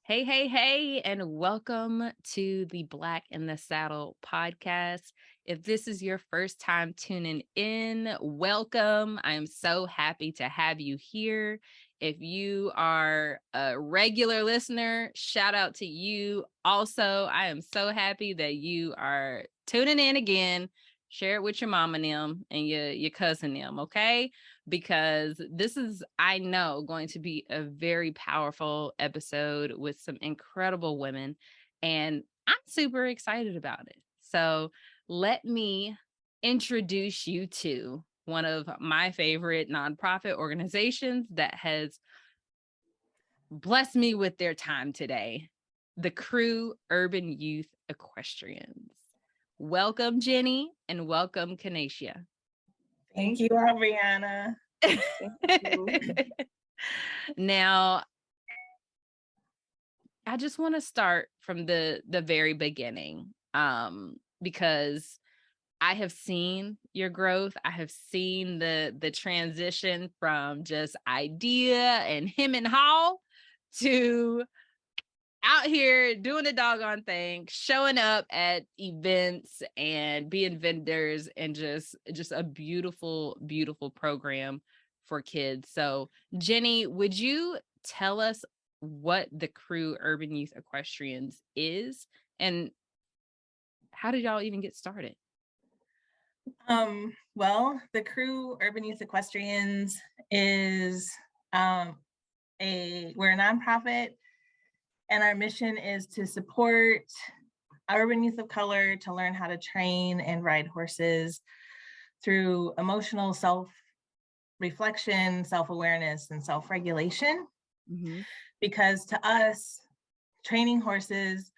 Hey, hey, hey, and welcome to the Black in the Saddle podcast. If this is your first time tuning in, welcome. I am so happy to have you here. If you are a regular listener, shout out to you. Also, I am so happy that you are tuning in again. Share it with your mom and them and your cousin them, okay? Because this is, I know, going to be a very powerful episode with some incredible women. And I'm super excited about it. So let me introduce you to one of my favorite nonprofit organizations that has blessed me with their time today, the CREW Urban Youth Equestrians. Welcome, Jenny, and welcome, Kenatia. Thank you, Ariana. Thank you. Now, I just want to start from the very beginning, because I have seen your growth. I have seen the transition from just idea and him and haw to out here doing the doggone thing, showing up at events and being vendors, and just a beautiful, beautiful program for kids. So, Jenny, would you tell us what the CREW Urban Youth Equestrians is, and how did y'all even get started? Well, the CREW Urban Youth Equestrians is we're a nonprofit, and our mission is to support urban youth of color to learn how to train and ride horses through emotional self-reflection, self-awareness, and self-regulation. Mm-hmm. Because to us, training horses,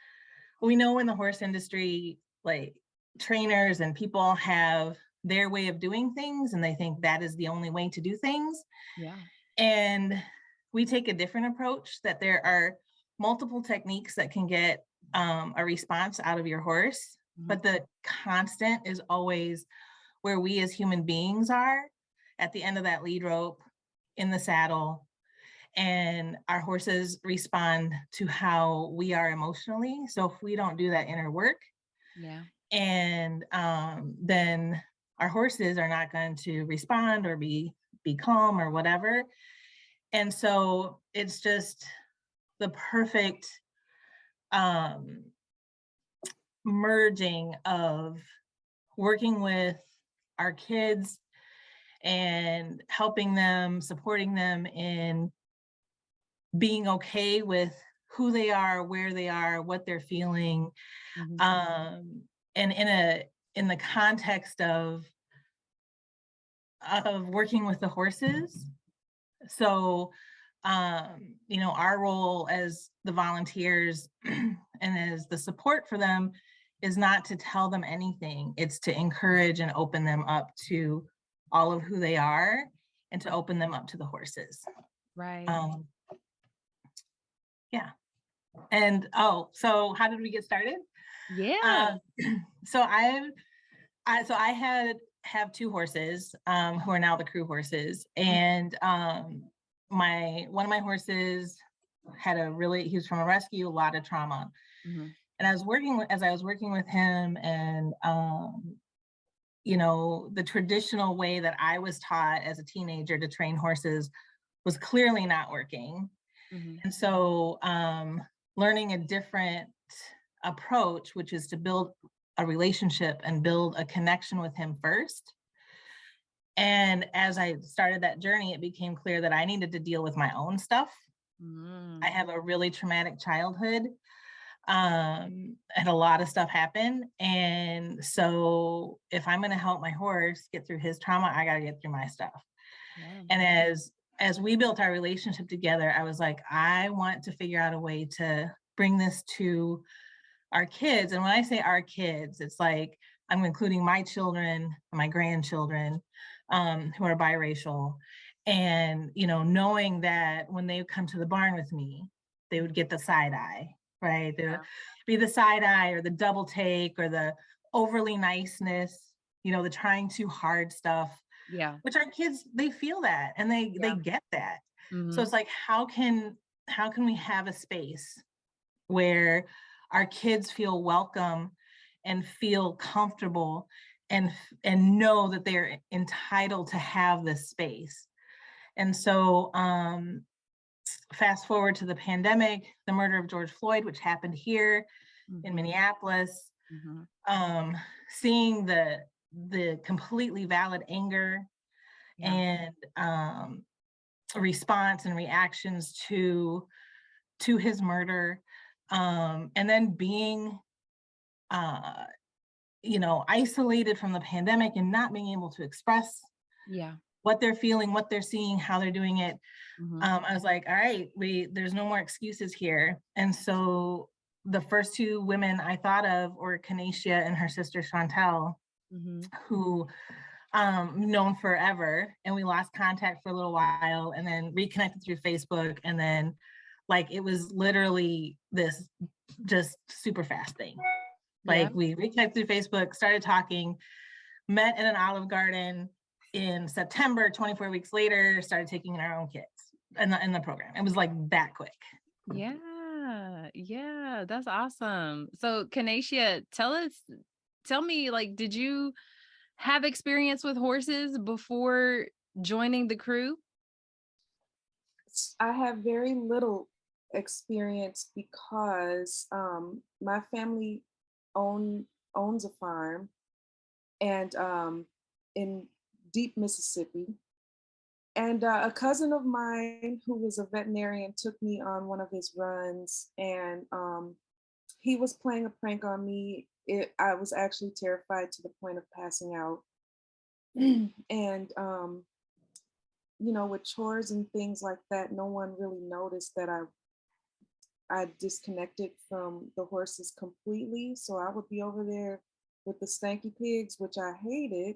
we know in the horse industry, like trainers and people have their way of doing things, and they think that is the only way to do things. Yeah. And we take a different approach, that there are multiple techniques that can get a response out of your horse, but the constant is always where we as human beings are at the end of that lead rope in the saddle, and our horses respond to how we are emotionally. So if we don't do that inner work, Yeah. and then our horses are not going to respond or be calm or whatever. And so it's just the perfect merging of working with our kids and helping them, supporting them in being okay with who they are, where they are, what they're feeling, and in the context of working with the horses. So our role as the volunteers and as the support for them is not to tell them anything. It's to encourage and open them up to all of who they are, and to open them up to the horses. Right. Yeah. And so how did we get started? Yeah. So I have two horses who are now the CREW horses, and one of my horses he was from a rescue, a lot of trauma. And as I was working with him, and the traditional way that I was taught as a teenager to train horses was clearly not working. And so learning a different approach, which is to build a relationship and build a connection with him first. And as I started that journey, it became clear that I needed to deal with my own stuff. I have a really traumatic childhood. And a lot of stuff happened. And so if I'm going to help my horse get through his trauma, I got to get through my stuff. Yeah. And as we built our relationship together, I was like, I want to figure out a way to bring this to our kids. And when I say our kids, it's like I'm including my children and my grandchildren who are biracial. And, knowing that when they come to the barn with me, they would get the side eye, right? There would be the side eye or the double take or the overly niceness, the trying too hard stuff. Yeah. Which our kids, they feel that, and they get that. So it's like, how can we have a space where our kids feel welcome and feel comfortable and know that they're entitled to have this space. And so fast forward to the pandemic, the murder of George Floyd, which happened here in Minneapolis, seeing the completely valid anger and response and reactions to his murder, and then being isolated from the pandemic and not being able to express what they're feeling, what they're seeing, how they're doing it. I was like, all right, there's no more excuses here. And so the first two women I thought of were Kenatia and her sister Chantel, who known forever, and we lost contact for a little while and then reconnected through Facebook, and then like it was literally this just super fast thing. Like we reconnected through Facebook, started talking, met in an Olive Garden in September, 24 weeks later, started taking in our own kids in the program. It was like that quick. Yeah, that's awesome. So Kenatia, tell me, like, did you have experience with horses before joining the crew? I have very little experience because my family owns a farm and in deep Mississippi. And a cousin of mine who was a veterinarian took me on one of his runs, and he was playing a prank on me. I was actually terrified to the point of passing out. And with chores and things like that, no one really noticed that I disconnected from the horses completely. So I would be over there with the stanky pigs, which I hated,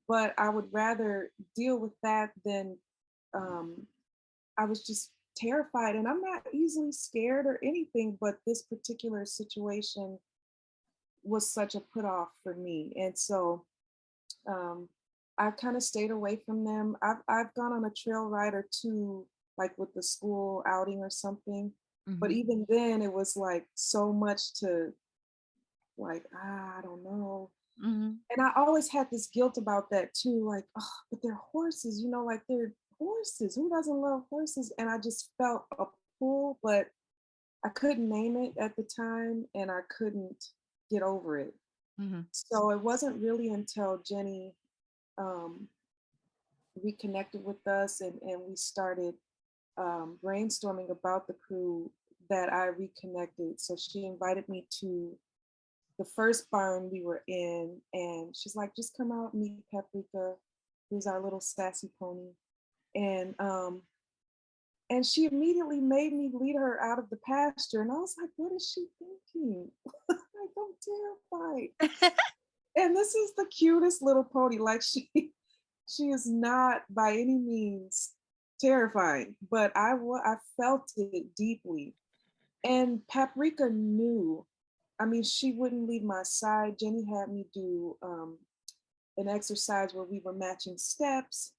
but I would rather deal with that than I was just terrified. And I'm not easily scared or anything, but this particular situation was such a put off for me. And so I kind of stayed away from them. I've gone on a trail ride or two, like with the school outing or something. But even then, it was like so much to like, I don't know. And I always had this guilt about that too, like, oh, but they're horses, like they're horses. Who doesn't love horses? And I just felt a pull, but I couldn't name it at the time, and I couldn't get over it. So it wasn't really until Jenny reconnected with us and we started brainstorming about the crew that I reconnected. So she invited me to the first barn we were in, and she's like, just come out and meet Paprika, who's our little sassy pony. And she immediately made me lead her out of the pasture. And I was like, what is she thinking? Like, I'm terrified. And this is the cutest little pony. Like she is not by any means terrifying, but I felt it deeply. And Paprika knew. I mean, she wouldn't leave my side. Jenny had me do an exercise where we were matching steps,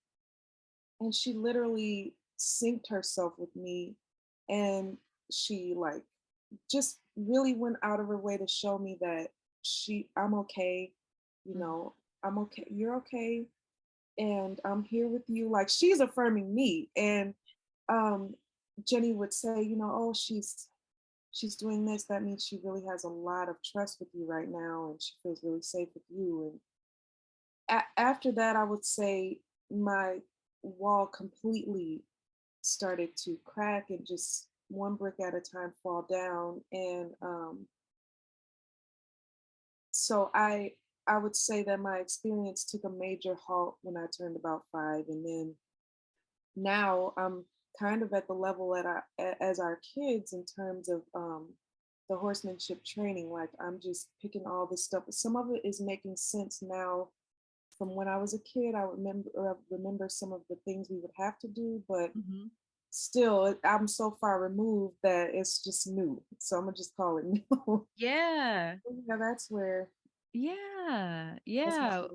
and she literally synced herself with me, and she like just really went out of her way to show me that I'm okay, I'm okay, you're okay, and I'm here with you. Like she's affirming me. And Jenny would say, oh, she's doing this, that means she really has a lot of trust with you right now, and she feels really safe with you. And after that, I would say my wall completely started to crack and just one brick at a time fall down. And so I would say that my experience took a major halt when I turned about 5. And then now I'm kind of at the level as our kids in terms of the horsemanship training. Like I'm just picking all this stuff. Some of it is making sense now from when I was a kid. I remember some of the things we would have to do, but still I'm so far removed that it's just new. So I'm gonna just call it new. Yeah. That's where. Yeah. That's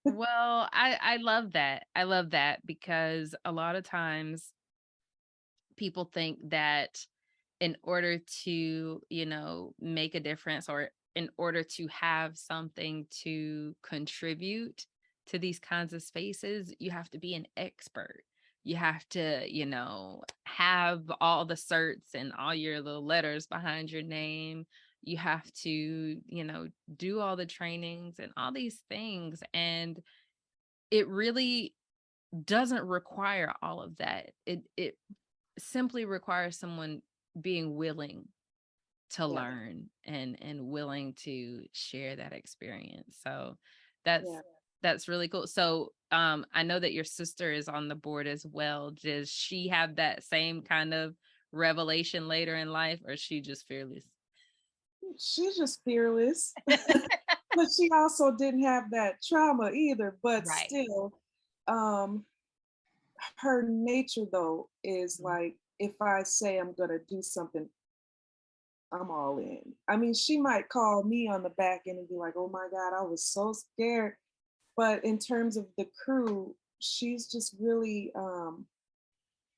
Well, I love that. I love that because a lot of times people think that in order to, you know, make a difference, or in order to have something to contribute to these kinds of spaces, you have to be an expert. You have to, you know, have all the certs and all your little letters behind your name. You have to, you know, do all the trainings and all these things. And it really doesn't require all of that. It simply requires someone being willing to learn and willing to share that experience. So that's that's really cool. So I know that your sister is on the board as well. Does she have that same kind of revelation later in life, or is she just fearless? She's just fearless. But she also didn't have that trauma either. But Right. still, her nature though is like, if I say I'm gonna do something, I'm all in. I mean, she might call me on the back end and be like, oh my God, I was so scared. But in terms of the crew, she's just really,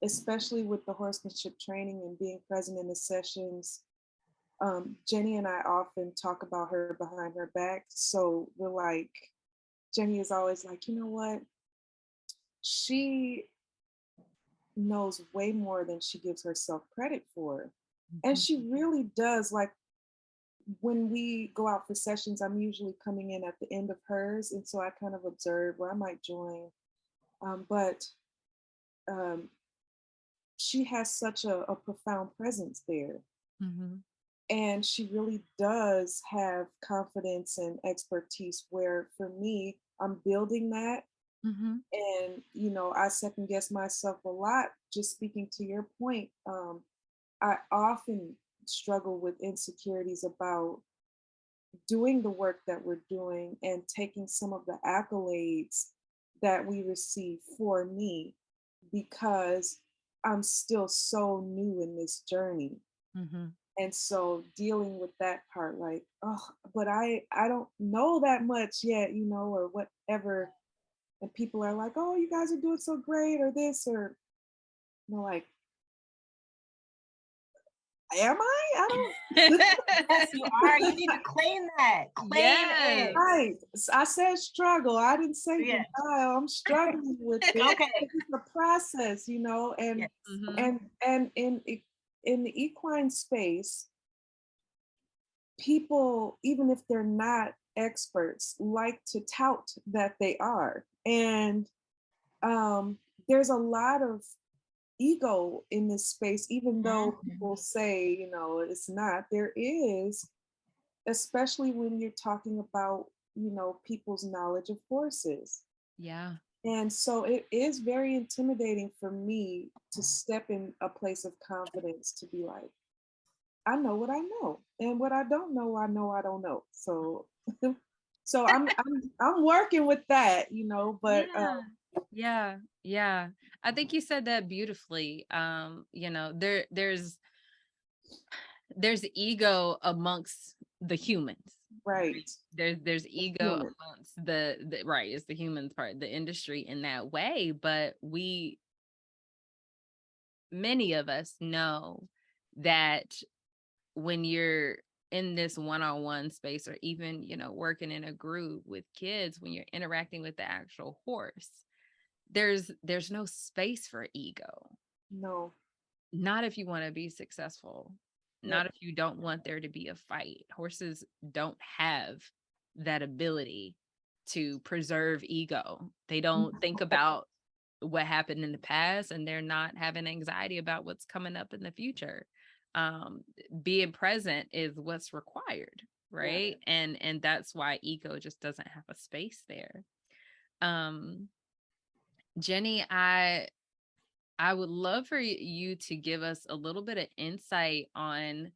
especially with the horsemanship training and being present in the sessions. Jenny and I often talk about her behind her back. So we're like, Jenny is always like, you know what? She knows way more than she gives herself credit for. And she really does. Like, when we go out for sessions, I'm usually coming in at the end of hers. And so I kind of observe where I might join. But she has such a profound presence there. Mm-hmm. And she really does have confidence and expertise where for me, I'm building that. Mm-hmm. And, you know, I second guess myself a lot. Just speaking to your point, I often struggle with insecurities about doing the work that we're doing and taking some of the accolades that we receive for me, because I'm still so new in this journey. Mm-hmm. And so dealing with that part, like, oh, but I don't know that much yet, you know, or whatever. And people are like, oh, you guys are doing so great, or this, or, you know, like, am I? I don't. Yes, you are. You need to claim that. Claim it. Right. I said struggle. I didn't say Yes. denial. I'm struggling with it. Okay. It's a process, you know, and Yes. and in the equine space, people, even if they're not experts, like to tout that they are. And there's a lot of ego in this space, even though people say, you know, it's not. There is, especially when you're talking about, you know, people's knowledge of horses. Yeah. And so it is very intimidating for me to step in a place of confidence to be like, I know what I know, and what I don't know, I know I don't know. So, so I'm working with that, you know. But Yeah. I think you said that beautifully. You know, there's ego amongst the humans. right, There's ego human. amongst the right, it's the humans part, the industry in that way, but many of us know that when you're in this one-on-one space, or even, you know, working in a group with kids, when you're interacting with the actual horse, there's no space for ego. No. Not if you want to be successful. Not Yep. if you don't want there to be a fight. Horses don't have that ability to preserve ego. They don't think about what happened in the past, and they're not having anxiety about what's coming up in the future. Being present is what's required, right? And that's why ego just doesn't have a space there. Jenny, I would love for you to give us a little bit of insight on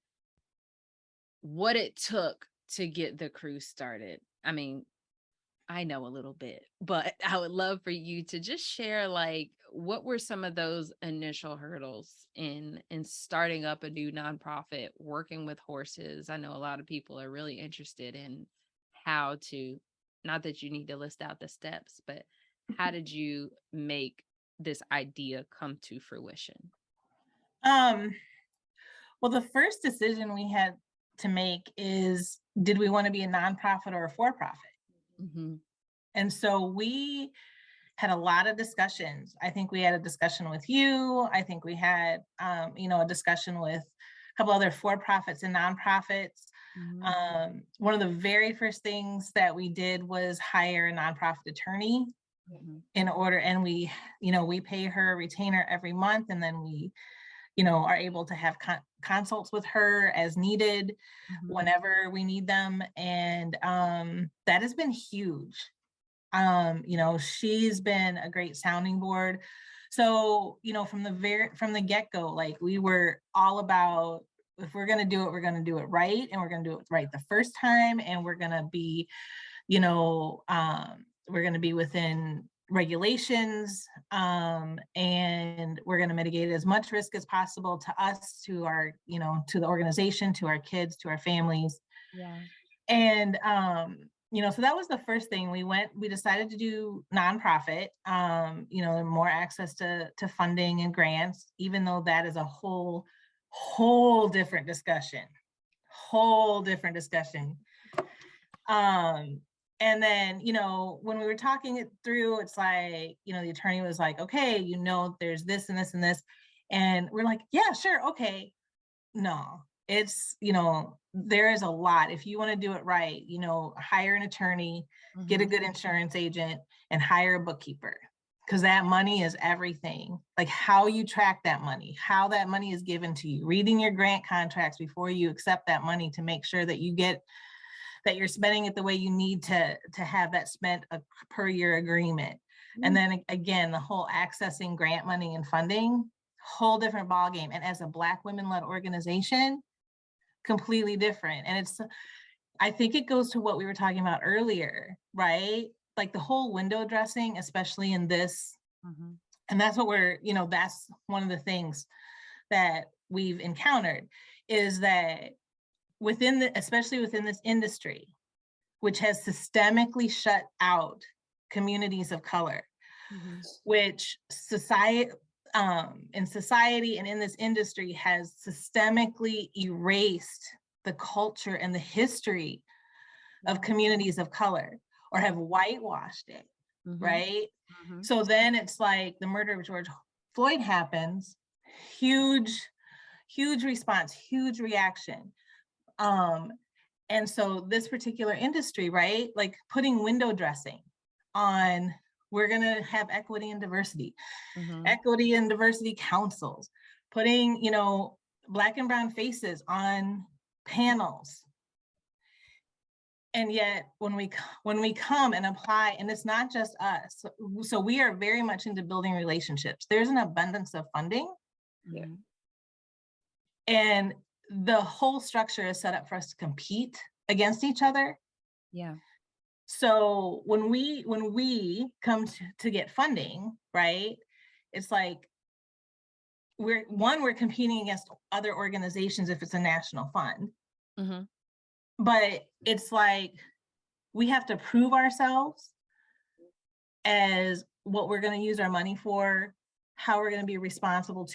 what it took to get the CREW started. I mean, I know a little bit, but I would love for you to just share, like, what were some of those initial hurdles in starting up a new nonprofit, working with horses? I know a lot of people are really interested in how to, not that you need to list out the steps, but how did you make this idea come to fruition? Well, the first decision we had to make is, did we want to be a nonprofit or a for-profit? Mm-hmm. And so we had a lot of discussions. I think we had a discussion with you. I think we had, a discussion with a couple other for-profits and nonprofits. Mm-hmm. One of the very first things that we did was hire a nonprofit attorney Mm-hmm. in order, and we pay her a retainer every month, and then we, are able to have consults with her as needed Mm-hmm. whenever we need them. And that has been huge. She's been a great sounding board. So, from the get-go, like, we were all about, if we're going to do it, we're going to do it right. And we're going to do it right the first time. And we're going to be, we're going to be within regulations, and we're going to mitigate as much risk as possible to us, to our, to the organization, to our kids, to our families. Yeah. And so that was the first thing. We decided to do nonprofit, more access to funding and grants, even though that is a whole different discussion. And then, when we were talking it through, it's like, the attorney was like, okay, there's this and this and this. And we're like, yeah, sure. Okay. No, it's, there is a lot. If you want to do it right, hire an attorney, get a good insurance agent, and hire a bookkeeper, because that money is everything. Like, how you track that money, how that money is given to you, reading your grant contracts before you accept that money to make sure that you're spending it the way you need to have that spent per year agreement. And then again, the whole accessing grant money and funding, whole different ballgame. And as a Black women-led organization, completely different. And I think it goes to what we were talking about earlier, right? Like the whole window dressing, especially in this, and that's what that's one of the things that we've encountered, is that especially within this industry, which has systemically shut out communities of color, which in society and in this industry has systemically erased the culture and the history of communities of color, or have whitewashed it, right? So then it's like the murder of George Floyd happens, huge response, huge reaction. And so this particular industry, right, like putting window dressing on, we're going to have equity and diversity councils, putting, Black and brown faces on panels. And yet when we come and apply, and it's not just us, so we are very much into building relationships. There's an abundance of funding. Yeah. And the whole structure is set up for us to compete against each other. Yeah. So when we come to get funding, right, it's like we're competing against other organizations if it's a national fund. But it's like we have to prove ourselves as what we're going to use our money for, how we're going to be responsible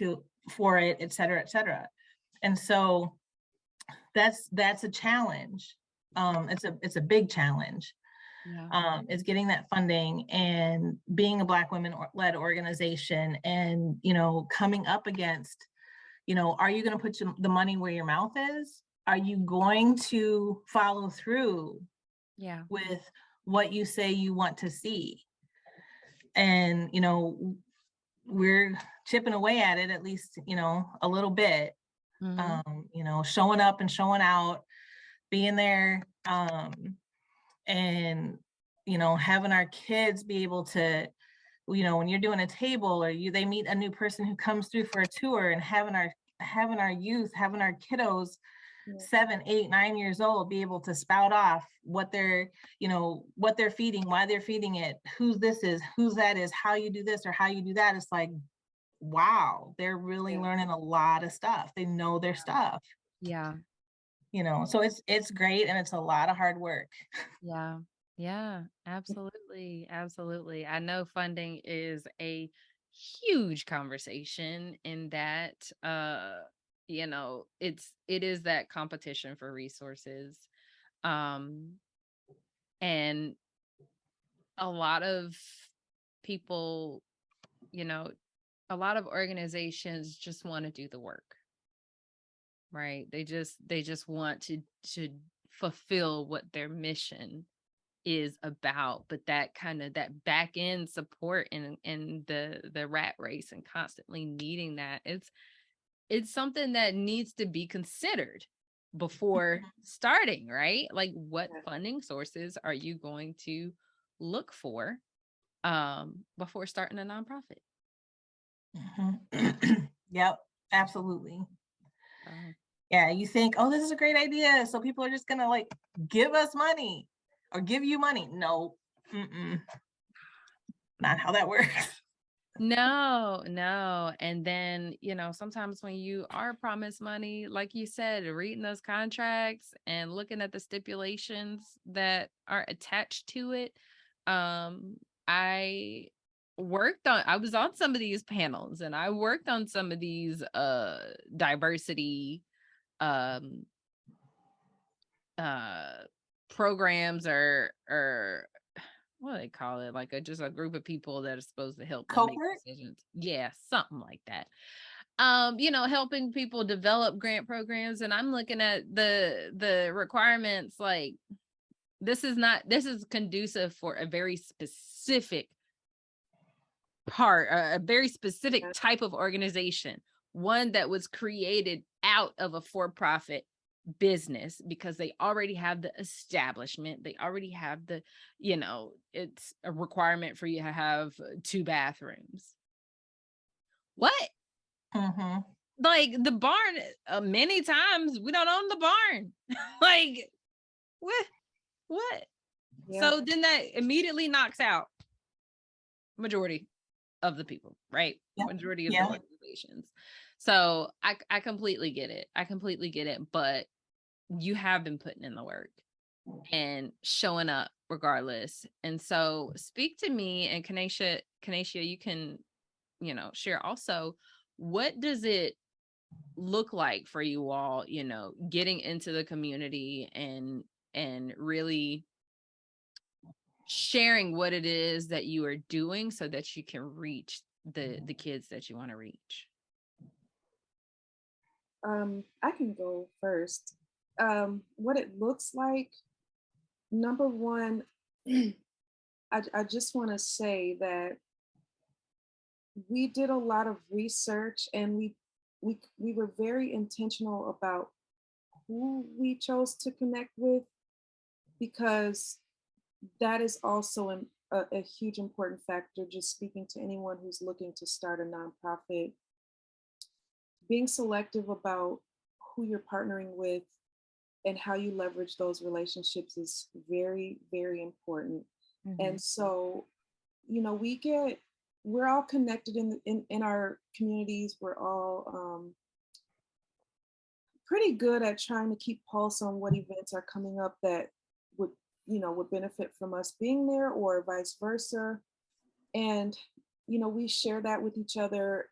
for it, et cetera, et cetera. And so that's a challenge. It's a big challenge. Is getting that funding and being a Black women-led organization, and coming up against, are you going to put the money where your mouth is? Are you going to follow through with what you say you want to see? And we're chipping away at it, at least a little bit. Showing up and showing out, being there, and having our kids be able to, when you're doing a table, or they meet a new person who comes through for a tour, and having our youth, having our kiddos 7, 8, 9 years old be able to spout off what they're feeding, why they're feeding it, who this is, who that is, how you do this or how you do that. It's like, wow, they're really learning a lot of stuff. They know their stuff. So it's great, and it's a lot of hard work. Yeah, absolutely. Absolutely. I know funding is a huge conversation in that you know, it is that competition for resources. Um, and a lot of people, you know, a lot of organizations just want to do the work, right? They just want to fulfill what their mission is about, but that kind of that back end support and the rat race and constantly needing that, it's something that needs to be considered before starting, right? Like, what funding sources are you going to look for before starting a nonprofit? Yep, absolutely. Oh. Yeah, you think, oh, this is a great idea, so people are just gonna like give us money or give you money. No, not how that works. No, no. And then, you know, sometimes when you are promised money, like you said, reading those contracts and looking at the stipulations that are attached to it, I I was on some of these panels and I worked on some of these diversity um uh programs or what do they call it? Like just a group of people that are supposed to help them make Cohort? decisions. Yeah, something like that. You know, helping people develop grant programs. And I'm looking at the requirements, like this is conducive for a very specific part, a very specific type of organization, one that was created out of a for-profit business because they already have the establishment, they already have the, you know, it's a requirement for you to have 2 bathrooms. What? Like the barn, many times we don't own the barn. Like what? Yeah. So then that immediately knocks out majority of the people, right? Yep. Majority of the organizations. So I completely get it. I completely get it. But you have been putting in the work and showing up regardless. And so speak to me, and Kenatia, you can, you know, share also, what does it look like for you all, you know, getting into the community and really sharing what it is that you are doing so that you can reach the kids that you want to reach? I can go first. What it looks like, number one, I just want to say that we did a lot of research and we were very intentional about who we chose to connect with, because that is also a huge important factor. Just speaking to anyone who's looking to start a nonprofit, being selective about who you're partnering with and how you leverage those relationships is very, very important. And so, you know, we're all connected in our communities. We're all pretty good at trying to keep pulse on what events are coming up that would, you know, would benefit from us being there or vice versa. And, you know, we share that with each other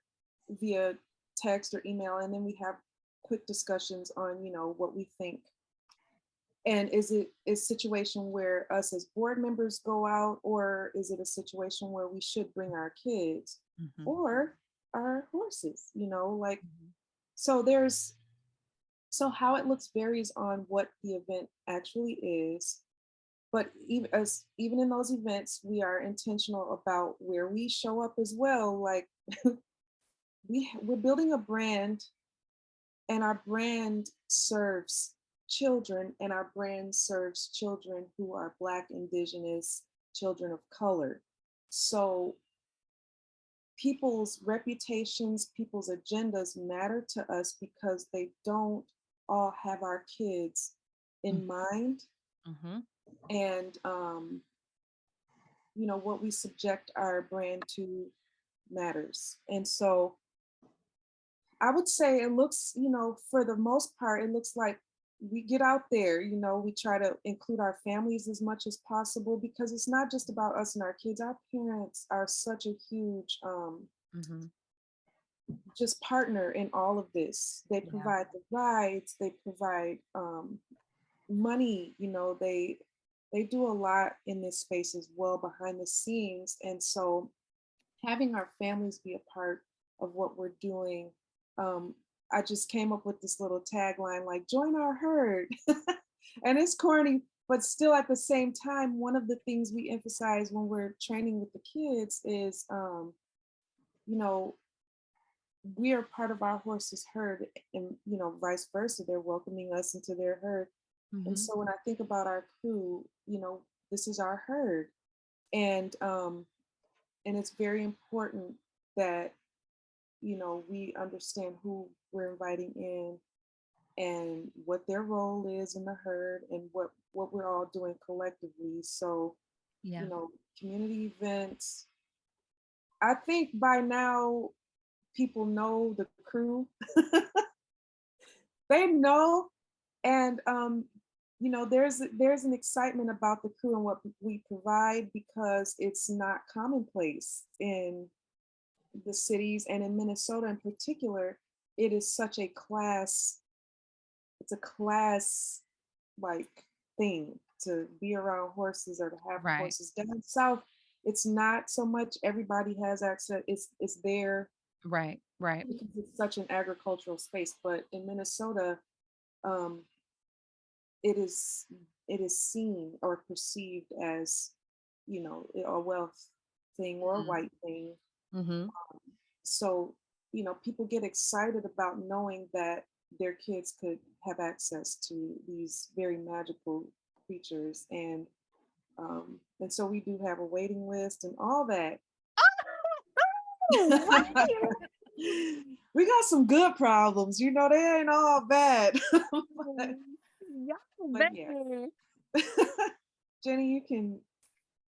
via text or email, and then we have quick discussions on, you know, what we think. And is it a situation where us as board members go out, or is it a situation where we should bring our kids or our horses, you know, like, so how it looks varies on what the event actually is. But even in those events, we are intentional about where we show up as well. Like we're building a brand, and our brand serves children, and our brand serves children who are Black, Indigenous, children of color. So people's reputations, people's agendas matter to us because they don't all have our kids in mind. And you know, what we subject our brand to matters. And so I would say it looks, you know, for the most part, it looks like we get out there, you know, we try to include our families as much as possible, because it's not just about us and our kids. Our parents are such a huge just partner in all of this. They provide the rides, they provide money, you know, they do a lot in this space as well behind the scenes. And so having our families be a part of what we're doing, I just came up with this little tagline like join our herd. And it's corny, but still at the same time, one of the things we emphasize when we're training with the kids is, you know, we are part of our horse's herd, and you know, vice versa, they're welcoming us into their herd. And so when I think about our crew, you know, this is our herd. And it's very important that, you know, we understand who we're inviting in and what their role is in the herd and what we're all doing collectively. So, you know, community events, I think by now people know the crew. They know. And you know, there's an excitement about the crew and what we provide because it's not commonplace in the cities, and in Minnesota in particular. It is such a class, it's a class like thing to be around horses or to have horses. Down south, it's not so much. Everybody has access. It's there. Right. Because it's such an agricultural space. But in Minnesota, it is seen or perceived as, you know, a wealth thing or a white thing. So, you know, people get excited about knowing that their kids could have access to these very magical creatures. And so we do have a waiting list and all that. We got some good problems, you know, they ain't all bad. but yeah. Jenny,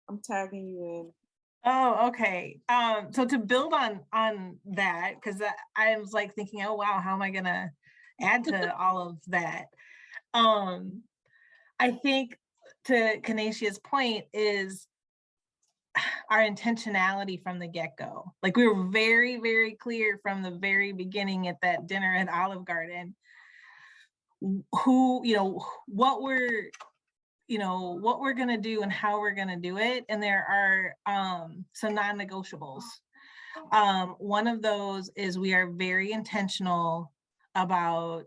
I'm tagging you in. Oh, okay. So to build on that, because I was like thinking, oh wow, how am I gonna add to all of that? I think to Kenatia's point is our intentionality from the get-go. Like we were very, very clear from the very beginning at that dinner at Olive Garden, who, you know, what we're going to do and how we're going to do it. And there are some non-negotiables. One of those is we are very intentional about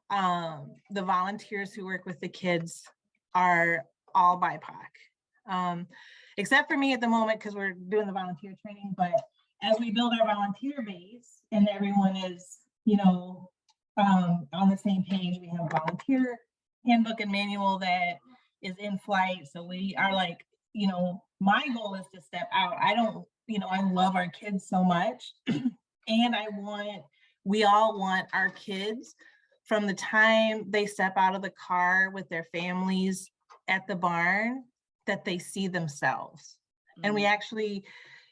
the volunteers who work with the kids are all BIPOC. Except for me at the moment, because we're doing the volunteer training. But as we build our volunteer base and everyone is, you know, on the same page, we have a volunteer handbook and manual that is in flight. So we are like, you know, my goal is to step out. I don't, you know, I love our kids so much. And we all want our kids from the time they step out of the car with their families at the barn, that they see themselves. And we actually,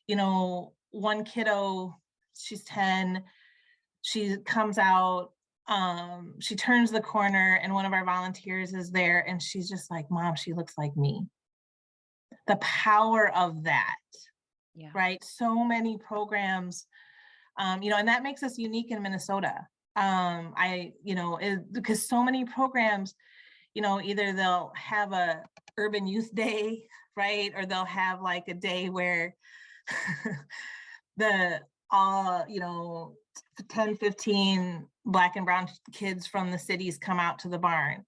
you know, one kiddo, she's 10, she comes out, she turns the corner and one of our volunteers is there and she's just like, Mom, she looks like me. The power of that, right? So many programs, you know, and that makes us unique in Minnesota. Because so many programs, you know, either they'll have a urban youth day, right? Or they'll have like a day where you know, 10, 15 Black and brown kids from the cities come out to the barn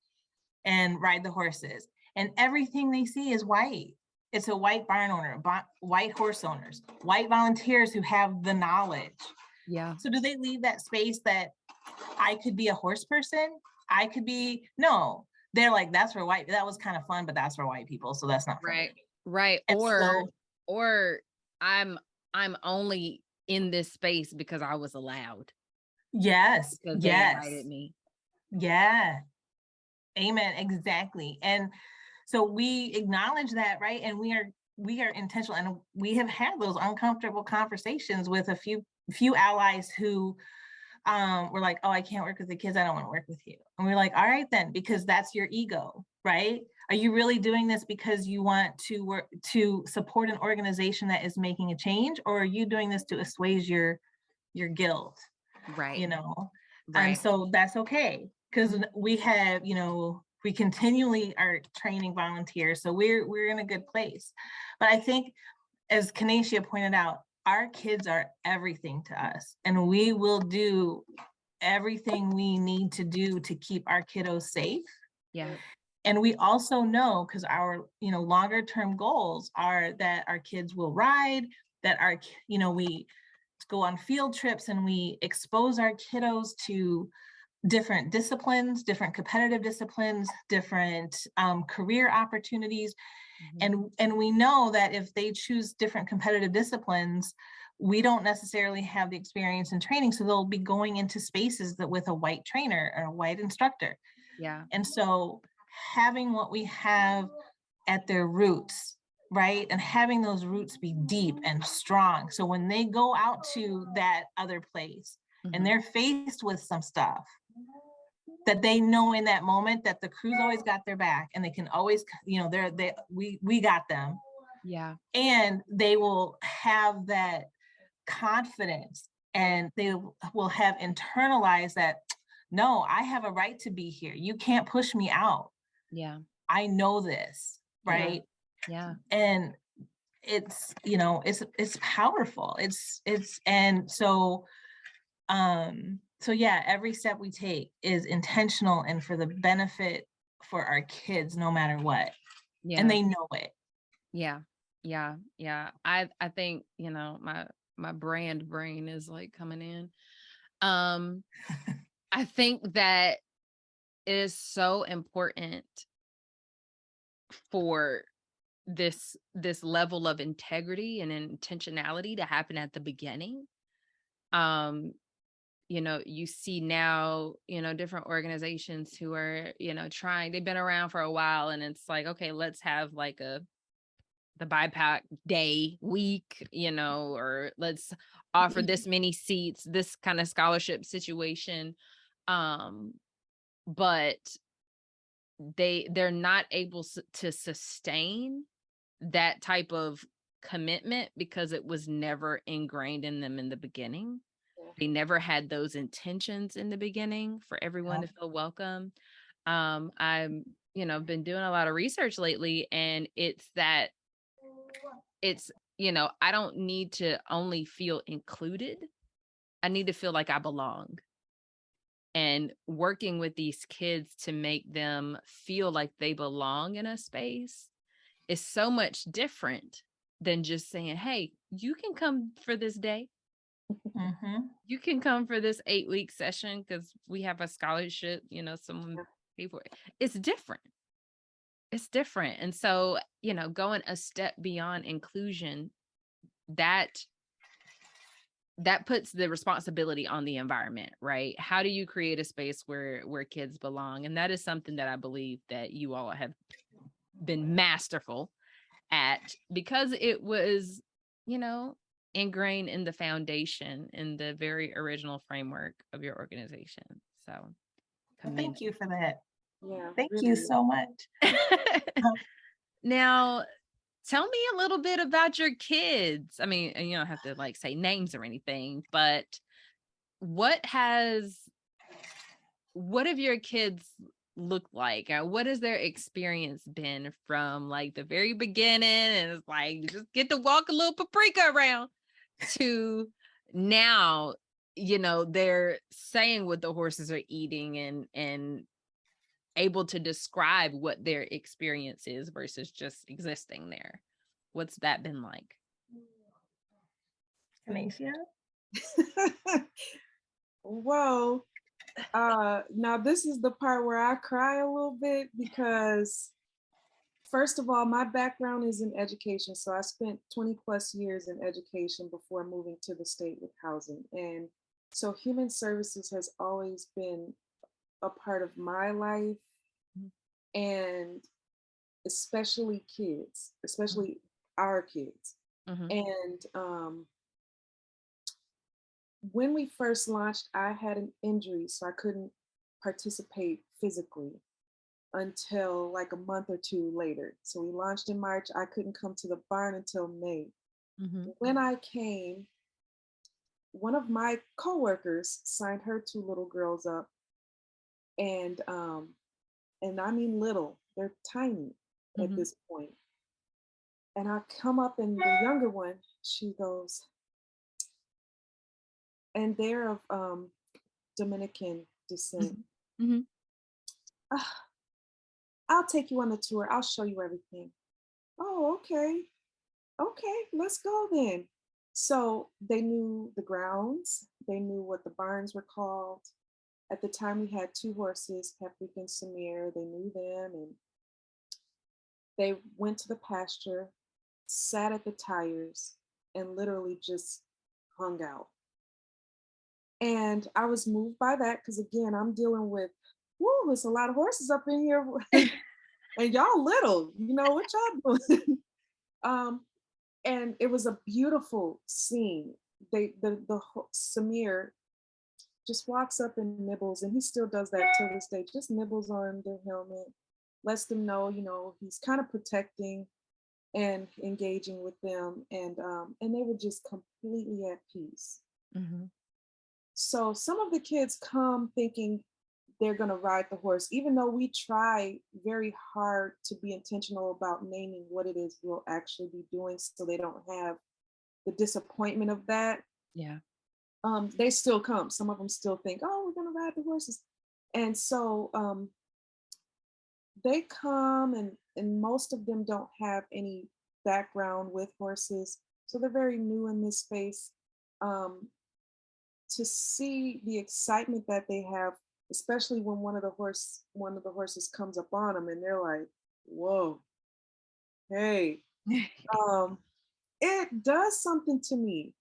and ride the horses. And everything they see is white. It's a white barn owner, white horse owners, white volunteers who have the knowledge. Yeah. So do they leave that space that I could be a horse person? I could be, no. They're like, that's for white, that was kind of fun, but that's for white people. So that's not for me. Right. Or I'm only in this space because I was allowed. Yes. Because they invited me. Yeah. Amen. Exactly. And so we acknowledge that, right? And we are intentional, and we have had those uncomfortable conversations with a few allies who were like, oh, I can't work with the kids, I don't want to work with you. And we're like, all right then, because that's your ego, right? Are you really doing this because you want to work to support an organization that is making a change, or are you doing this to assuage your your guilt, Right. you know, Right. and so that's okay, because we have, you know, we continually are training volunteers, so we're in a good place. But I think, as Kenatia pointed out, our kids are everything to us, and we will do everything we need to do to keep our kiddos safe. Yeah. And we also know, because our, you know, longer term goals are that our kids will ride, that our, you know, we go on field trips and we expose our kiddos to different disciplines, different competitive disciplines, different career opportunities. And we know that if they choose different competitive disciplines, we don't necessarily have the experience and training, so they'll be going into spaces that with a white trainer or a white instructor. Yeah. And so having what we have at their roots, right, and having those roots be deep and strong, so when they go out to that other place and they're faced with some stuff, that they know in that moment that the crew's always got their back, and they can always, you know, we got them. Yeah. And they will have that confidence, and they will have internalized that, no, I have a right to be here. You can't push me out. Yeah. I know this, right? Yeah. And it's, you know, it's powerful. It's and so so yeah, every step we take is intentional and for the benefit for our kids, no matter what. Yeah. And they know it. Yeah. Yeah. Yeah. I think, you know, my brand brain is like coming in. I think that it is so important for this level of integrity and intentionality to happen at the beginning. You know, you see now, you know, different organizations who are, you know, they've been around for a while, and it's like, okay, let's have like the BIPOC day week, you know, or let's offer this many seats, this kind of scholarship situation. But they're not able to sustain that type of commitment because it was never ingrained in them in the beginning. They never had those intentions in the beginning for everyone to feel welcome. I'm, you know, been doing a lot of research lately, and it's, you know, I don't need to only feel included. I need to feel like I belong. And working with these kids to make them feel like they belong in a space is so much different than just saying, hey, you can come for this day. You can come for this 8-week session because we have a scholarship, you know, someone paid for it. It's different. It's different. And so, you know, going a step beyond inclusion, that puts the responsibility on the environment, right? How do you create a space where kids belong? And that is something that I believe that you all have been masterful at, because it was, you know, ingrained in the foundation, in the very original framework of your organization. So thank you for that. Yeah. Thank you so much. Now, tell me a little bit about your kids. I mean, you don't have to like say names or anything, but what have your kids looked like? What has their experience been from like the very beginning, and it's like just get to walk a little paprika around, to now, you know, they're saying what the horses are eating and able to describe what their experience is versus just existing there. What's that been like? Kenatia? Well, now this is the part where I cry a little bit, because first of all, my background is in education. So I spent 20 plus years in education before moving to the state with housing. And so human services has always been a part of my life, and especially kids, especially our kids. And when we first launched, I had an injury, so I couldn't participate physically until like a month or two later. So we launched in March. I couldn't come to the barn until May. When I came, one of my coworkers signed her two little girls up, and I mean little, they're tiny at Mhm. this point. And I come up, and the younger one, she goes, and they're of Dominican descent. Mhm. Mhm. "Ah, I'll take you on the tour. I'll show you everything." Oh, okay. Okay, let's go then. So they knew the grounds, they knew what the barns were called. At the time, we had two horses, Peppery and Samir. They knew them, and they went to the pasture, sat at the tires, and literally just hung out. And I was moved by that because, again, I'm dealing with, whoo, there's a lot of horses up in here, and y'all little, what y'all doing? um, and it was a beautiful scene. Samir just walks up and nibbles, and he still does that to this day. Just nibbles on their helmet, lets them know, he's kind of protecting and engaging with them, and they were just completely at peace. Mhm. So some of the kids come thinking they're going to ride the horse, even though we try very hard to be intentional about naming what it is we'll actually be doing, so they don't have the disappointment of that. Yeah. They still come. Some of them still think, "Oh, we're going to ride the horses," and so they come, and most of them don't have any background with horses, so they're very new in this space. Um, to see the excitement that they have, especially when one of the horses comes up on them, and they're like, "Whoa, hey," um, it does something to me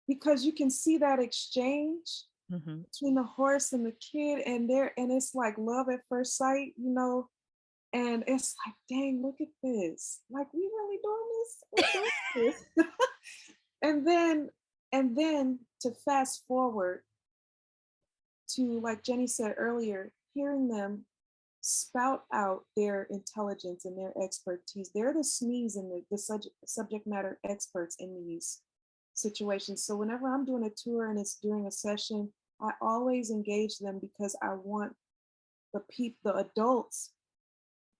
because you can see that exchange Mhm. between the horse and the kid, and it's like love at first sight, and it's like, dang, look at this, like we really doing this, we're doing this. and then and then to fast forward to, like Jenny said earlier, hearing them spout out their intelligence and their expertise. They're the SMEs and the subject matter experts in these situations. So whenever I'm doing a tour and it's during a session, I always engage them because I want the adults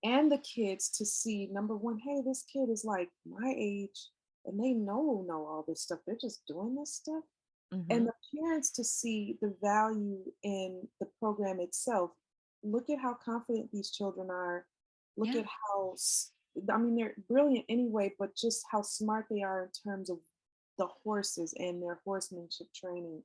and the kids to see, number one, hey, this kid is like my age and they know all this stuff. They're just doing this stuff. And Mhm. the parents to see the value in the program itself. Look at how confident these children are. Look Yeah. at I mean, they're brilliant anyway, but just how smart they are in terms of the horses and their horsemanship training.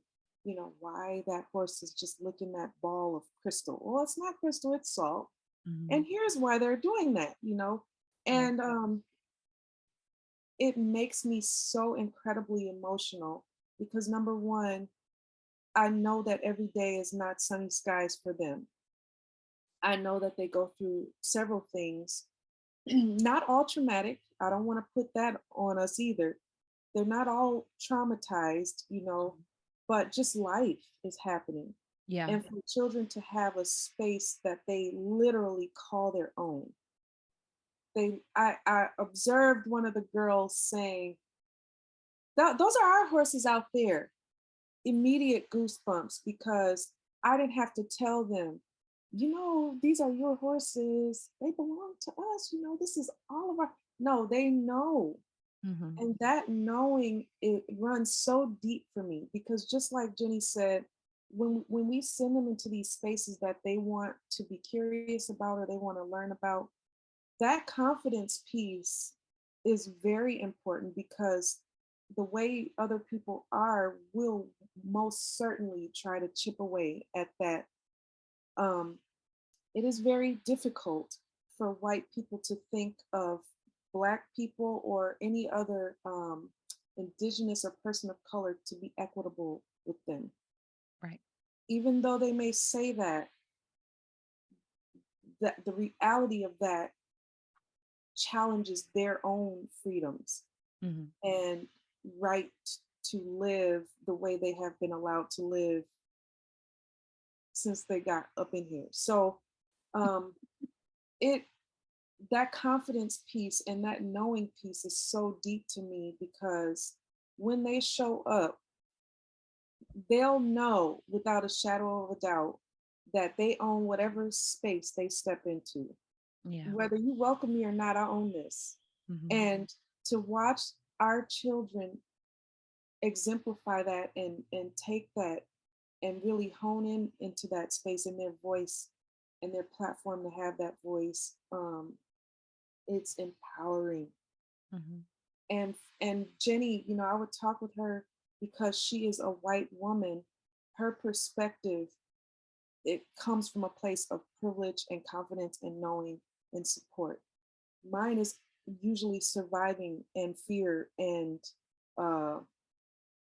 Why that horse is just licking that ball of crystal. Well, it's not crystal, it's salt. And Mhm. here's why they're doing that. Yeah. And it makes me so incredibly emotional because number one, I know that every day is not sunny skies for them. I know that they go through several things, not all traumatic. I don't want to put that on us either. They're not all traumatized, but just life is happening. Yeah. And for children to have a space that they literally call their own. I observed one of the girls saying, Those are our horses out there." Immediate goosebumps because I didn't have to tell them, these are your horses. They belong to us. This is all of our. No, they know. Mhm. And that knowing, it runs so deep for me because just like Jenny said, when we send them into these spaces that they want to be curious about or they want to learn about, that confidence piece is very important because the way other people are will most certainly try to chip away at that. Um, it is very difficult for white people to think of Black people or any other indigenous or person of color to be equitable with them. Right. Even though they may say that the reality of that challenges their own freedoms Mhm. and right to live the way they have been allowed to live since they got up in here. So um, it that confidence piece and that knowing piece is so deep to me because when they show up, they'll know without a shadow of a doubt that they own whatever space they step into. Yeah. Whether you welcome me or not, I own this. And to watch our children exemplify that and take that and really hone in into that space and their voice and their platform to have that voice, it's empowering. And Jenny, you know, I would talk with her because she is a white woman. Her perspective, it comes from a place of privilege and confidence and knowing and support. Mine is usually surviving and fear and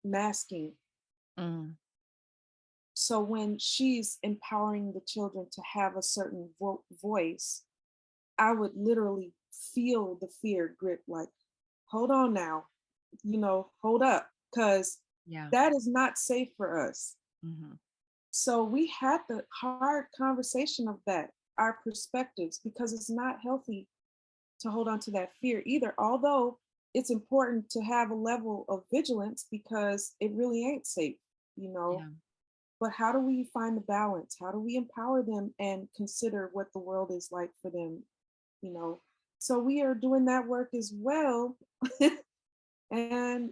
masking. So when she's empowering the children to have a certain voice, I would literally feel the fear grip, like, hold on now, you know, hold up, because that is not safe for us. So we had the hard conversation of that, our perspectives, because it's not healthy to hold on to that fear either. Although it's important to have a level of vigilance because it really ain't safe, you know. But how do we find the balance? How do we empower them and consider what the world is like for them, you know? So we are doing that work as well. And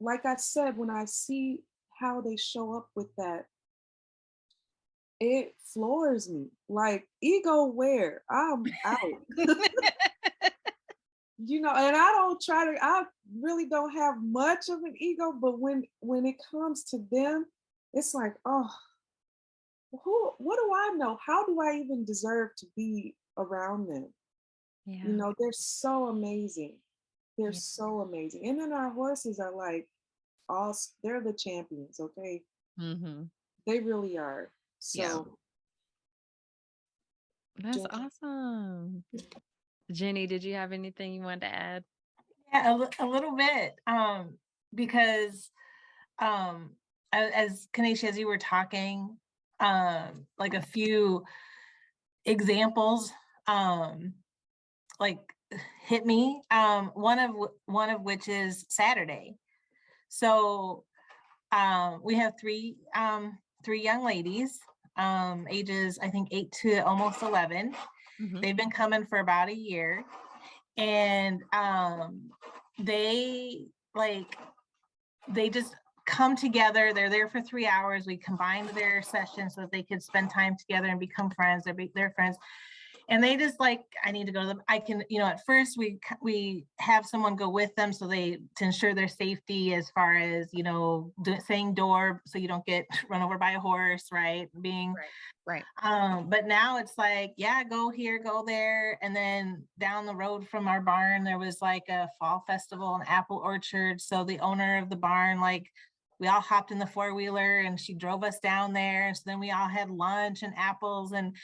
like I said, when I see how they show up with that, it floors me. Like, ego where? I'm out. You know, and I really don't have much of an ego, but when it comes to them, it's like, oh, what do I know? How do I even deserve to be around them? You know, they're so amazing. They're so amazing. And then our horses are like, they're the champions, okay? They really are. So that's awesome. Jenny, did you have anything you wanted to add? Yeah, a little bit. Because as Kenatia, as you were talking, like a few examples like hit me. One of which is Saturday. So we have three young ladies, ages I think 8 to almost 11. They've been coming for about a year, and they just come together. They're there for 3 hours. We combined their sessions so that they could spend time together and become friends. They're friends. And they just like, I need to go to them. I can, you know, at first we have someone go with them to ensure their safety as far as, you know, saying door so you don't get run over by a horse, right? Right. But now it's like, yeah, go here, go there. And then down the road from our barn, there was like a fall festival, an apple orchard. So the owner of the barn, like, we all hopped in the 4-wheeler and she drove us down there. So then we all had lunch and apples, and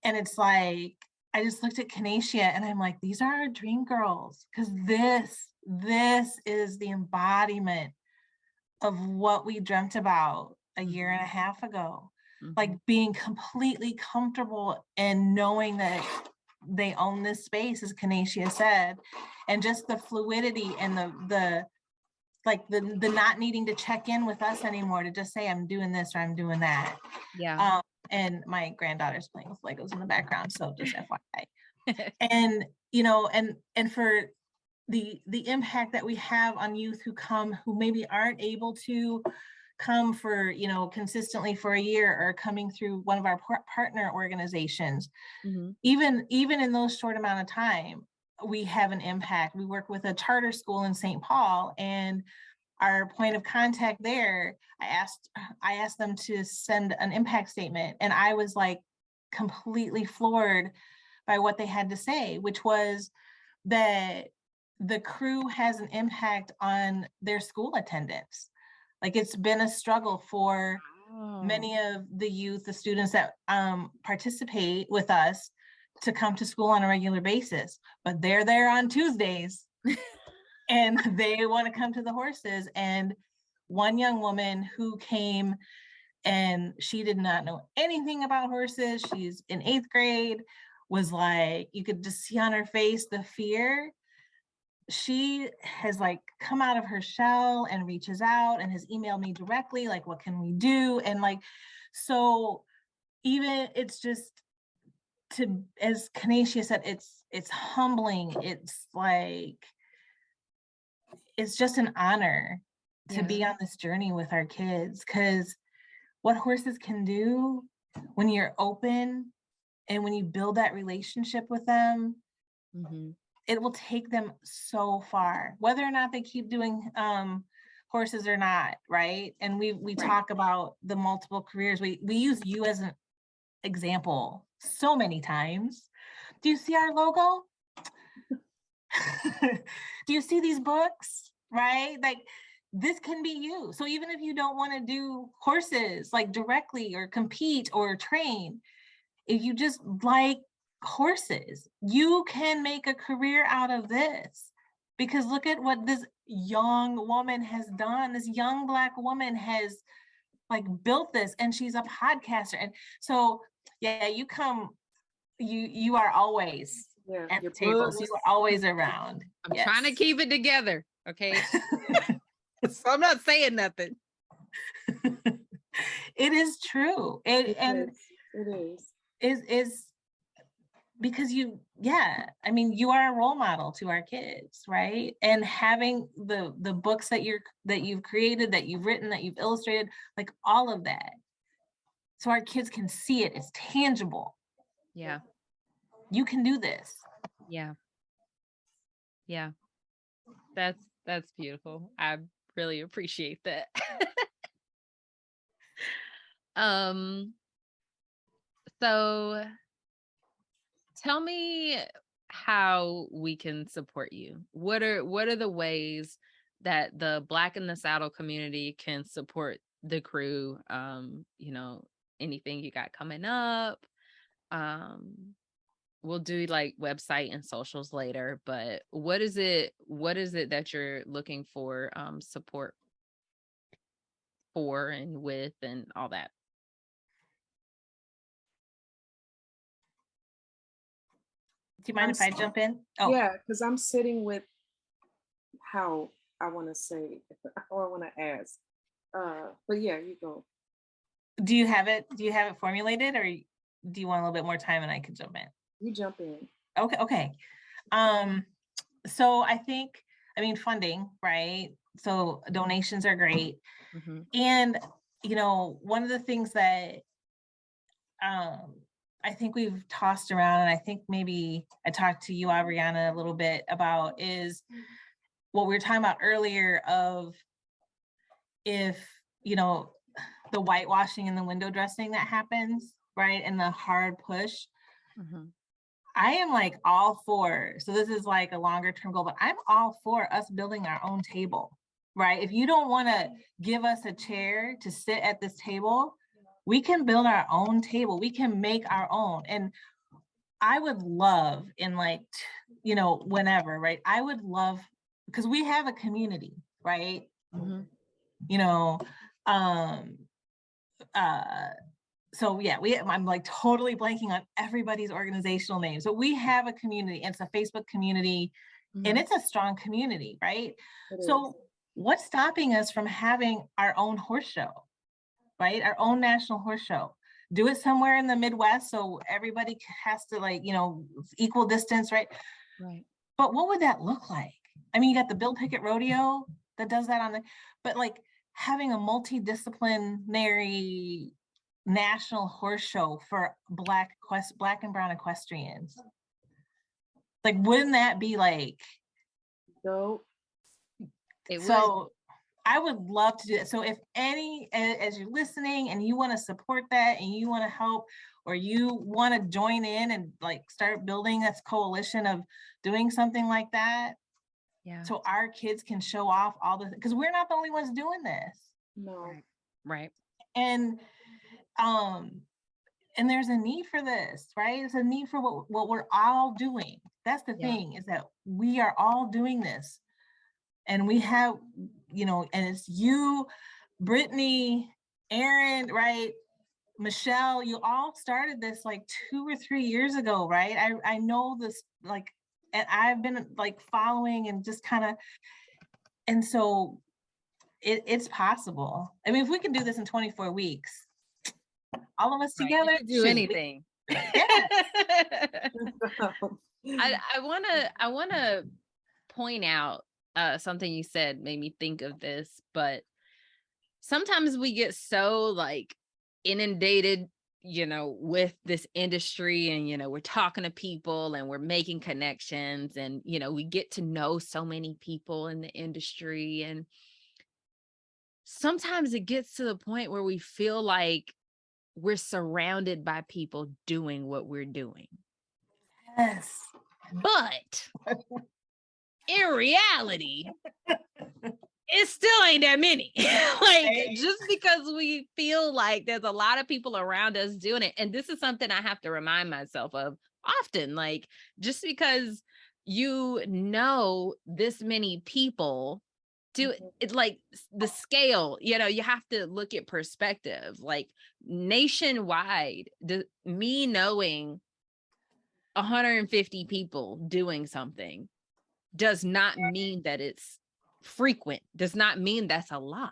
it's like, I just looked at Kenatia and I'm like, these are our dream girls, because this is the embodiment of what we dreamt about a year and a half ago. Like being completely comfortable and knowing that they own this space, as Kenatia said, and just the fluidity and the not needing to check in with us anymore, to just say, I'm doing this or I'm doing that. And my granddaughter's playing with Legos in the background, so just FYI. And you know, and for the impact that we have on youth who maybe aren't able to come for, you know, consistently for a year, or coming through one of our partner organizations, even in those short amount of time, we have an impact. We work with a charter school in St. Paul, and our point of contact there, I asked them to send an impact statement, and I was like completely floored by what they had to say, which was that the CREW has an impact on their school attendance. Like, it's been a struggle for many of the youth, the students that participate with us, to come to school on a regular basis, but they're there on Tuesdays and they want to come to the horses. And one young woman who came, and she did not know anything about horses, she's in 8th grade, was like, you could just see on her face the fear. she has like come out of her shell and reaches out and has emailed me directly, like, what can we do? And like, so even it's just to, as Kenatia said, it's humbling. It's like, it's just an honor to be on this journey with our kids, because what horses can do when you're open and when you build that relationship with them, it will take them so far, whether or not they keep doing horses or not, right? And we talk about the multiple careers. We use you as an example so many times. Do you see our logo? Do you see these books, right? Like, this can be you. So even if you don't want to do horses like directly or compete or train, if you just like horses, you can make a career out of this. Because look at what this young woman has done. This young Black woman has like built this, and she's a podcaster. And so, yeah, you are always at the table. So you are always around. I'm trying to keep it together. Okay. So I'm not saying nothing. It is true. It is because you are a role model to our kids, right? And having the books that you've created, that you've written, that you've illustrated, like all of that, so our kids can see it. It's tangible. Yeah. You can do this. Yeah. Yeah. That's beautiful. I really appreciate that. So tell me how we can support you. What are the ways that the Black in the Saddle community can support the CREW? Anything you got coming up? We'll do like website and socials later, but what is it that you're looking for support for and with and all that? Do you mind if I jump in? Oh, yeah, because I'm sitting with how I want to say or I want to ask. But yeah, you go. Do you have it formulated, or do you want a little bit more time and I can jump in? You jump in. Okay. So I think, funding, right? So donations are great. And, one of the things that I think we've tossed around, and I think maybe I talked to you, Abriana, a little bit about, is what we were talking about earlier of if, the whitewashing and the window dressing that happens, right? And the hard push. I am like all for, so this is like a longer term goal, but I'm all for us building our own table, right? If you don't want to give us a chair to sit at this table, we can build our own table. We can make our own. And I would love in whenever, right? I would love, because we have a community, right? So yeah, I'm like totally blanking on everybody's organizational name. So we have a community, and it's a Facebook community, and it's a strong community, right? So what's stopping us from having our own horse show, right? Our own national horse show. Do it somewhere in the Midwest so everybody has to equal distance, right? Right. But what would that look like? You got the Bill Pickett Rodeo that does that but like having a multidisciplinary national horse show for Black and brown equestrians. Like, wouldn't that be like dope? So I would love to do that. So if as you're listening and you want to support that and you want to help, or you want to join in and like start building this coalition of doing something like that. Yeah. So our kids can show off because we're not the only ones doing this. No. Right. And there's a need for this, right? There's a need for what we're all doing. That's the thing, is that we are all doing this. And we have, and it's you, Brittany, Aaron, right? Michelle, you all started this like 2 or 3 years ago, right? I know this, like, And I've been like following and just kind of, and so it's possible. I mean, if we can do this in 24 weeks, all of us Right. You together, could do anything. Yeah. I wanna point out something you said made me think of this, but sometimes we get so like inundated, with this industry, and we're talking to people and we're making connections, and we get to know so many people in the industry, and sometimes it gets to the point where we feel like we're surrounded by people doing what we're doing. Yes. But in reality, it still ain't that many. Like, just because we feel like there's a lot of people around us doing it. And this is something I have to remind myself of often. Like, just because this many people do it, like the scale, you have to look at perspective. Like, nationwide, me knowing 150 people doing something does not mean that it's frequent, does not mean that's a lot.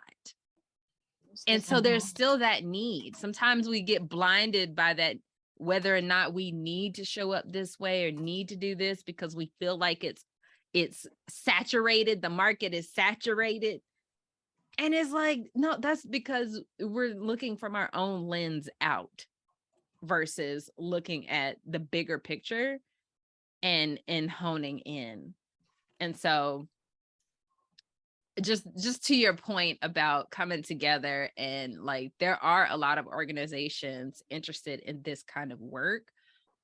And so there's still that need. Sometimes we get blinded by that, whether or not we need to show up this way or need to do this, because we feel like it's saturated, the market is saturated. And it's like, no, that's because we're looking from our own lens out versus looking at the bigger picture and honing in. And so just to your point about coming together, and like, there are a lot of organizations interested in this kind of work,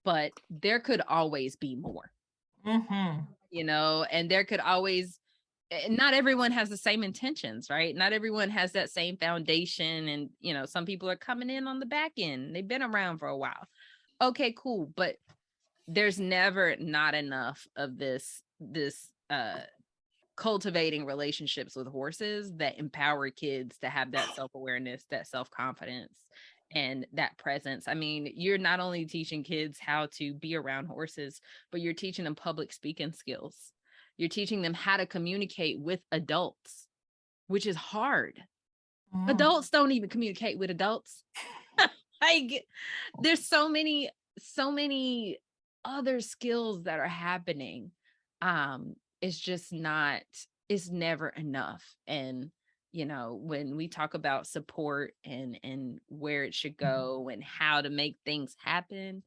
but there could always be more. And there could always, not everyone has the same intentions, right? Not everyone has that same foundation, and some people are coming in on the back end, they've been around for a while. Okay, cool. But there's never not enough of this cultivating relationships with horses that empower kids to have that self-awareness, that self-confidence, and that presence. I mean, you're not only teaching kids how to be around horses, but you're teaching them public speaking skills. You're teaching them how to communicate with adults, which is hard. Adults don't even communicate with adults. Like, there's so many other skills that are happening. It's never enough. And when we talk about support and where it should go and how to make things happen,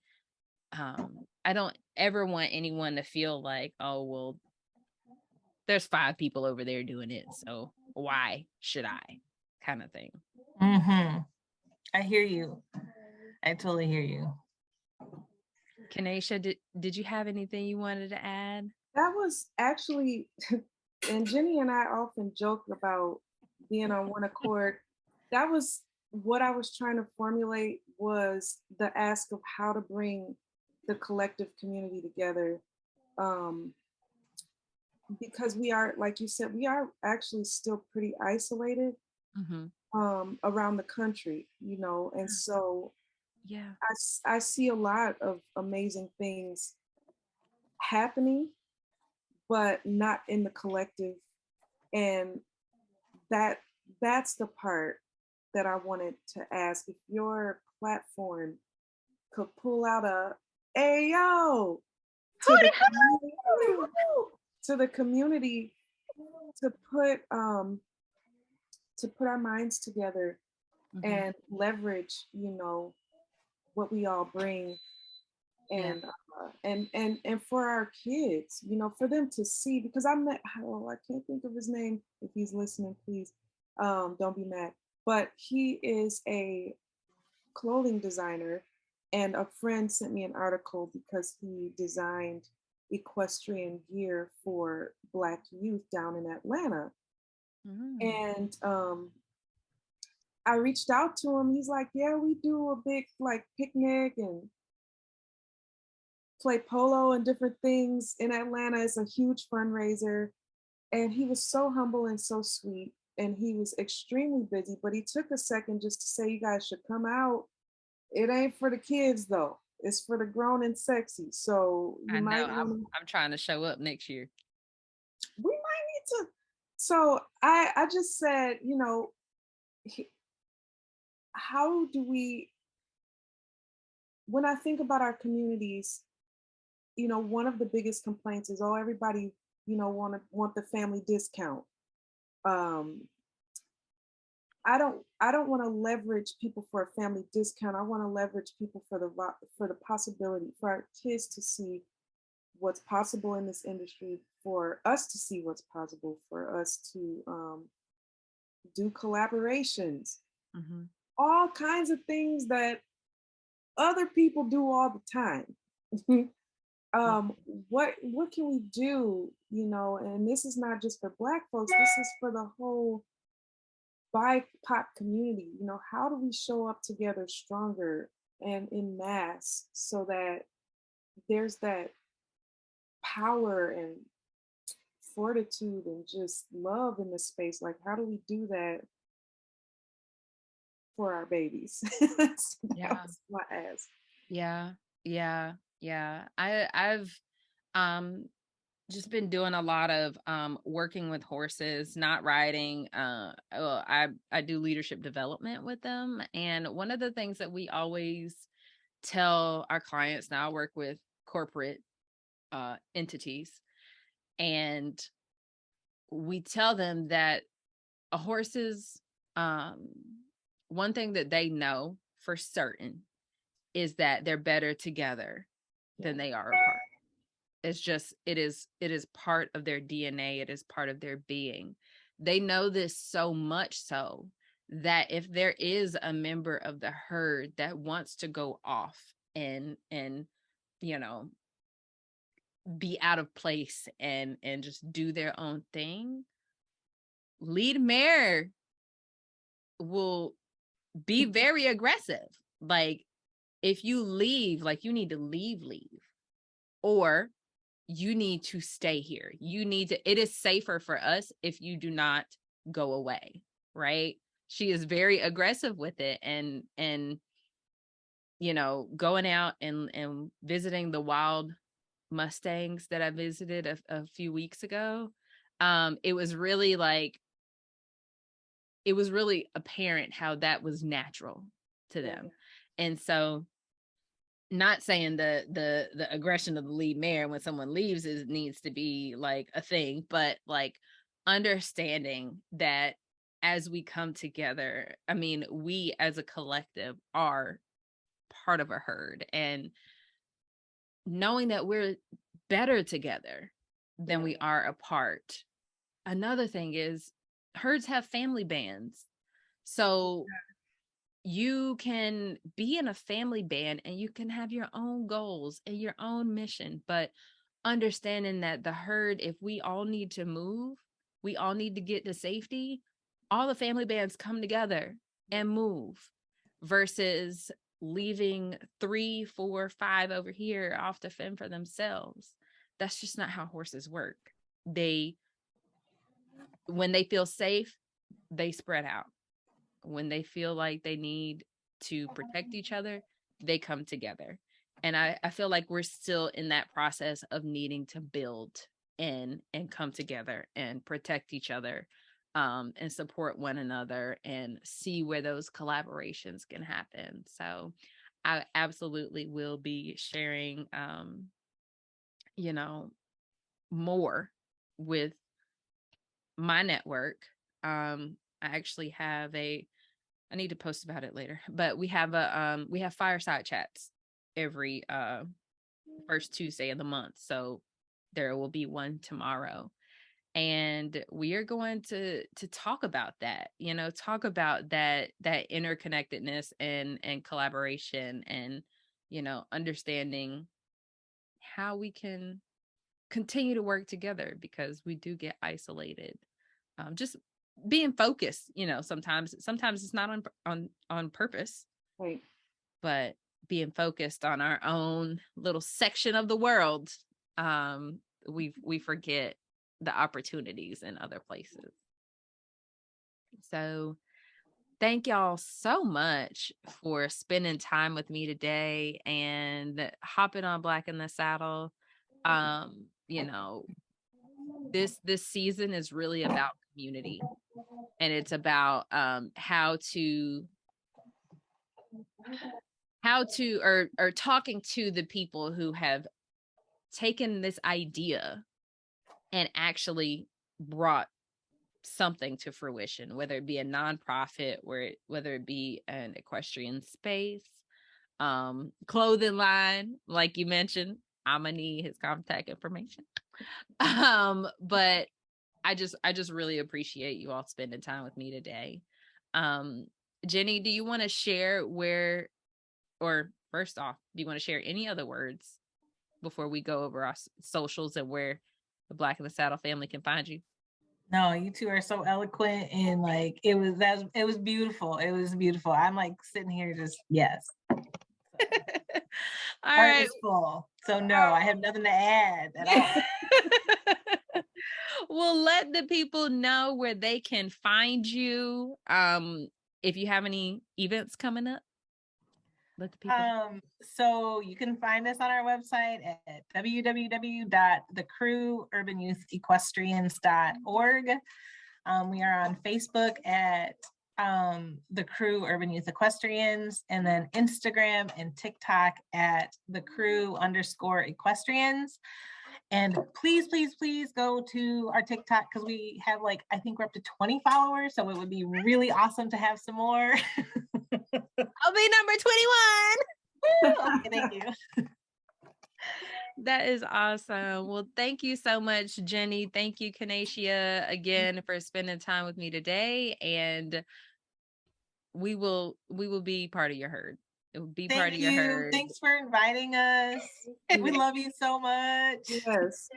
I don't ever want anyone to feel like, oh, well, there's 5 people over there doing it, so why should I, kind of thing. I hear you. I totally hear you. Kenatia, did you have anything you wanted to add? That was actually, and Jenny and I often joke about being on one accord. That was what I was trying to formulate, was the ask of how to bring the collective community together. Because we are, like you said, we are actually still pretty isolated around the country, and so yeah, I see a lot of amazing things happening, but not in the collective. And that's the part that I wanted to ask. If your platform could pull out a Ayo to the community to put our minds together and leverage, what we all bring, and and for our kids, for them to see, because I can't think of his name. If he's listening, please don't be mad. But he is a clothing designer, and a friend sent me an article because he designed equestrian gear for Black youth down in Atlanta. And I reached out to him. He's like, yeah, we do a big like picnic and play polo and different things in Atlanta. It's a huge fundraiser. And he was so humble and so sweet. And he was extremely busy, but he took a second just to say, you guys should come out. It ain't for the kids though. It's for the grown and sexy. So you I know. might want to. I'm trying to show up next year. We might need to. So I just said, how do we? When I think about our communities, one of the biggest complaints is, oh, everybody, want the family discount. Um, I don't want to leverage people for a family discount. I want to leverage people for the possibility for our kids to see what's possible in this industry, for us to see what's possible, for us to do collaborations, Mm-hmm. all kinds of things that other people do all the time. What can we do, and this is not just for Black folks, this is for the whole BIPOC community. How do we show up together stronger and in mass so that there's that power and fortitude and just love in the space? Like, how do we do that for our babies? Yeah. That was my ask. Yeah. Yeah. Yeah. I've just been doing a lot of working with horses, not riding. I do leadership development with them. And one of the things that we always tell our clients, now I work with corporate entities, and we tell them that a horse's one thing that they know for certain is that they're better together than they are apart. It's just, it is part of their DNA. It is part of their being. They know this so much so that if there is a member of the herd that wants to go off and be out of place and just do their own thing, lead mare will be very aggressive. Like, if you leave, like, you need to leave, or you need to stay here. It is safer for us if you do not go away, right? She is very aggressive with it, and going out and visiting the wild Mustangs that I visited a few weeks ago. It was really apparent how that was natural to them. And so, not saying the aggression of the lead mare when someone leaves needs to be like a thing, but like understanding that as we come together, I mean, we as a collective are part of a herd, and knowing that we're better together than we are apart. Another thing is, herds have family bands. So you can be in a family band and you can have your own goals and your own mission, but understanding that the herd, if we all need to move, we all need to get to safety, all the family bands come together and move, versus leaving 3, 4, 5 over here off to fend for themselves. That's just not how horses work. When they feel safe, they spread out. When they feel like they need to protect each other, they come together. And I feel like we're still in that process of needing to build and come together and protect each other, and support one another and see where those collaborations can happen. So I absolutely will be sharing, more with my network. I actually have I need to post about it later, but we have fireside chats every first Tuesday of the month. So there will be one tomorrow. And we are going to talk about that, talk about that interconnectedness and collaboration, and understanding how we can continue to work together, because we do get isolated. Just being focused, sometimes it's not on purpose, Right. but being focused on our own little section of the world, we forget the opportunities in other places. So Thank y'all so much for spending time with me today and hopping on Black in the Saddle. You know, this season is really about community, and it's about how to or talking to the people who have taken this idea and actually brought something to fruition, whether it be a nonprofit, whether it be an equestrian space, clothing line, like you mentioned. I'm gonna need his contact information. But I just really appreciate you all spending time with me today. Jenny, do you want to share or first off, do you want to share any other words before we go over our socials and where the Black in the Saddle family can find you? No, you two are so eloquent, and like it was beautiful. It was beautiful. I'm like sitting here just yes. All Heart right. is full. So no, I have nothing to add at all. Well, let the people know where they can find you. If you have any events coming up, let the people know. So you can find us on our website at www.thecrewurbanyouthequestrians.org. We are on Facebook at the CREW Urban Youth Equestrians, and then Instagram and TikTok at the CREW_equestrians. And please go to our TikTok, because we have I think we're up to 20 followers, so it would be really awesome to have some more. I'll be number 21. Okay, thank you. That is awesome. Well, thank you so much, Jenny. Thank you, Kenatia, again for spending time with me today. And we will be part of your herd. It will be part of your herd. Thanks for inviting us. We love you so much. Yes.